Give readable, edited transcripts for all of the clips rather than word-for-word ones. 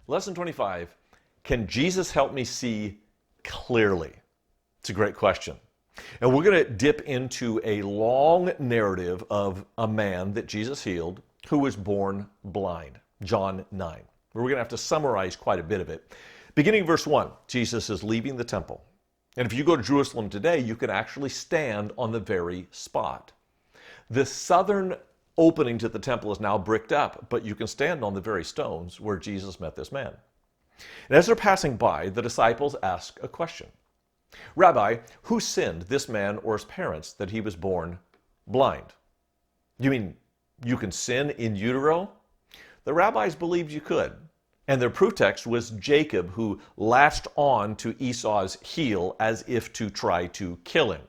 Lesson 25, can Jesus help me see clearly? It's a great question. And we're going to dip into a long narrative of a man that Jesus healed who was born blind, John 9. We're going to have to summarize quite a bit of it. Beginning verse 1, Jesus is leaving the temple. And if you go to Jerusalem today, you can actually stand on the very spot. The southern opening to the temple is now bricked up, but you can stand on the very stones where Jesus met this man. And as they're passing by, the disciples ask a question. Rabbi, who sinned, this man or his parents, that he was born blind? You mean you can sin in utero? The rabbis believed you could. And their proof text was Jacob, who latched on to Esau's heel as if to try to kill him.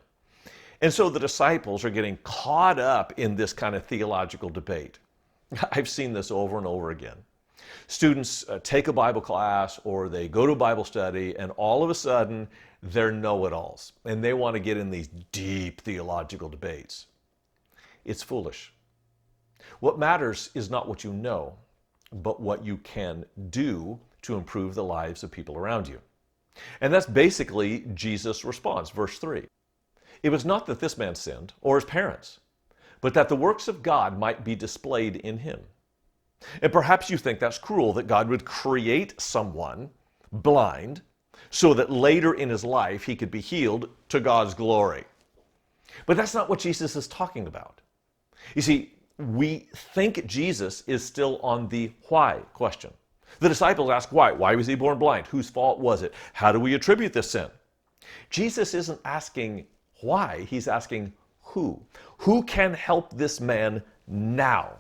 And so the disciples are getting caught up in this kind of theological debate. I've seen this over and over again. Students take a Bible class or they go to a Bible study, and all of a sudden they're know-it-alls and they want to get in these deep theological debates. It's foolish. What matters is not what you know, but what you can do to improve the lives of people around you. And that's basically Jesus' response, verse 3. It was not that this man sinned, or his parents, but that the works of God might be displayed in him. And perhaps you think that's cruel, that God would create someone blind so that later in his life he could be healed to God's glory. But that's not what Jesus is talking about. You see, we think Jesus is still on the why question. The disciples ask why. Why was he born blind? Whose fault was it? How do we attribute this sin? Jesus isn't asking why, he's asking who. Who can help this man now?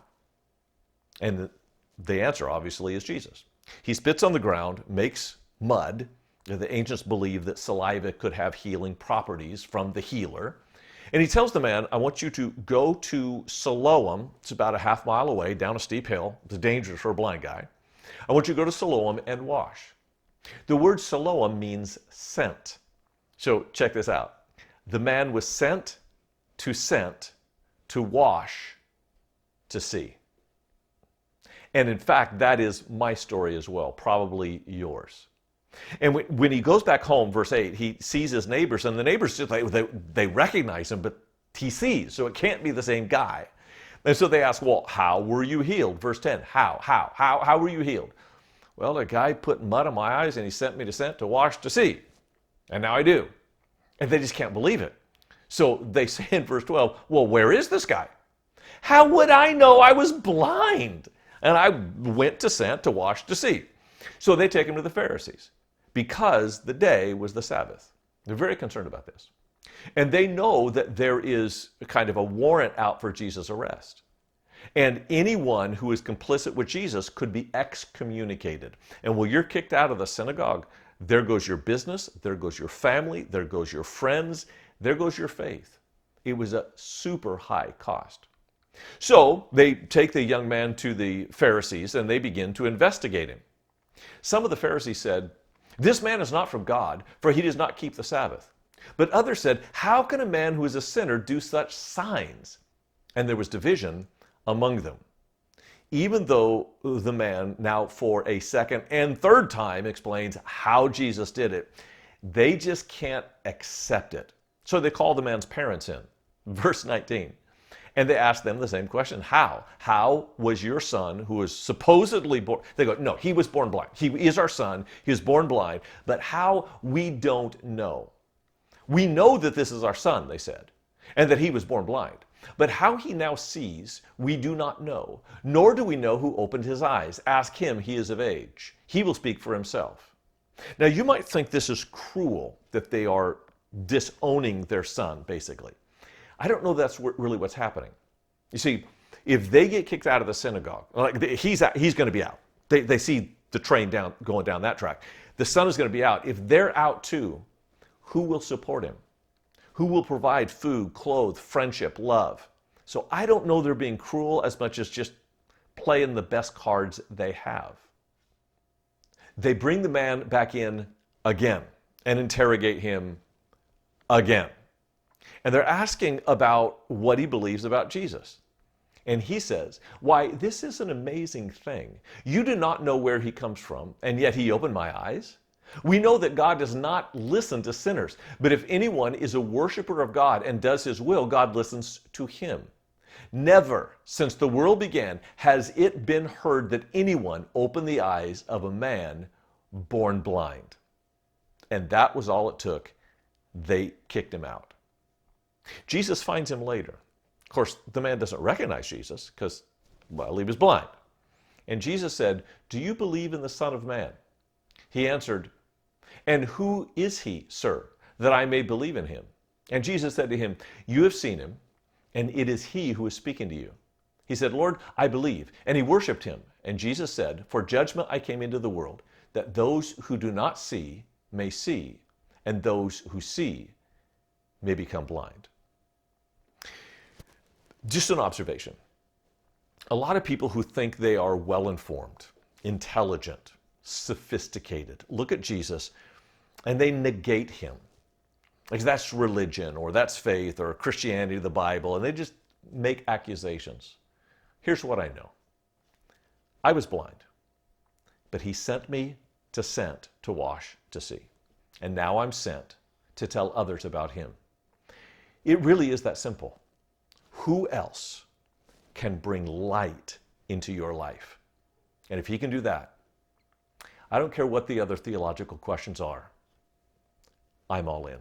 And the answer, obviously, is Jesus. He spits on the ground, makes mud. The ancients believed that saliva could have healing properties from the healer. And he tells the man, I want you to go to Siloam. It's about a half mile away, down a steep hill. It's dangerous for a blind guy. I want you to go to Siloam and wash. The word Siloam means sent. So check this out. The man was sent to wash, to see. And in fact, that is my story as well, probably yours. And when he goes back home, verse 8, he sees his neighbors, and the neighbors just they recognize him, but he sees, so it can't be the same guy. And so they ask, well, how were you healed? Verse 10, how were you healed? Well, a guy put mud on my eyes, and he sent me to wash, to see. And now I do. And they just can't believe it. So they say in verse 12, well, where is this guy? How would I know? I was blind. And I went to wash, to see. So they take him to the Pharisees because the day was the Sabbath. They're very concerned about this. And they know that there is kind of a warrant out for Jesus' arrest. And anyone who is complicit with Jesus could be excommunicated. And when you're kicked out of the synagogue, there goes your business, there goes your family, there goes your friends, there goes your faith. It was a super high cost. So they take the young man to the Pharisees and they begin to investigate him. Some of the Pharisees said, this man is not from God, for he does not keep the Sabbath. But others said, how can a man who is a sinner do such signs? And there was division among them. Even though the man now for a second and third time explains how Jesus did it, they just can't accept it. So they call the man's parents in. Verse 19. And they ask them the same question. How? How was your son, who was supposedly born? They go, no, he was born blind. He is our son. He was born blind. But how? We don't know. We know that this is our son, they said, and that he was born blind. But how he now sees, we do not know, nor do we know who opened his eyes. Ask him, he is of age. He will speak for himself. Now, you might think this is cruel, that they are disowning their son, basically. I don't know that's really what's happening. You see, if they get kicked out of the synagogue, like he's going to be out. They see the train going down that track. The son is going to be out. If they're out too, who will support him? Who will provide food, clothes, friendship, love? So I don't know they're being cruel as much as just playing the best cards they have. They bring the man back in again and interrogate him again. And they're asking about what he believes about Jesus. And he says, "Why, this is an amazing thing. You do not know where he comes from, and yet he opened my eyes. We know that God does not listen to sinners, but if anyone is a worshiper of God and does his will, God listens to him. Never since the world began has it been heard that anyone opened the eyes of a man born blind." And that was all it took. They kicked him out. Jesus finds him later. Of course, the man doesn't recognize Jesus because, well, he was blind. And Jesus said, "Do you believe in the Son of Man?" He answered, "And who is he, sir, that I may believe in him?" And Jesus said to him, "You have seen him, and it is he who is speaking to you." He said, "Lord, I believe." And he worshiped him. And Jesus said, "For judgment I came into the world, that those who do not see may see, and those who see may become blind." Just an observation. A lot of people who think they are well-informed, intelligent, sophisticated, look at Jesus and they negate him. Like that's religion, or that's faith, or Christianity, the Bible, and they just make accusations. Here's what I know. I was blind, but he sent me to wash, to see. And now I'm sent to tell others about him. It really is that simple. Who else can bring light into your life? And if he can do that, I don't care what the other theological questions are. I'm all in.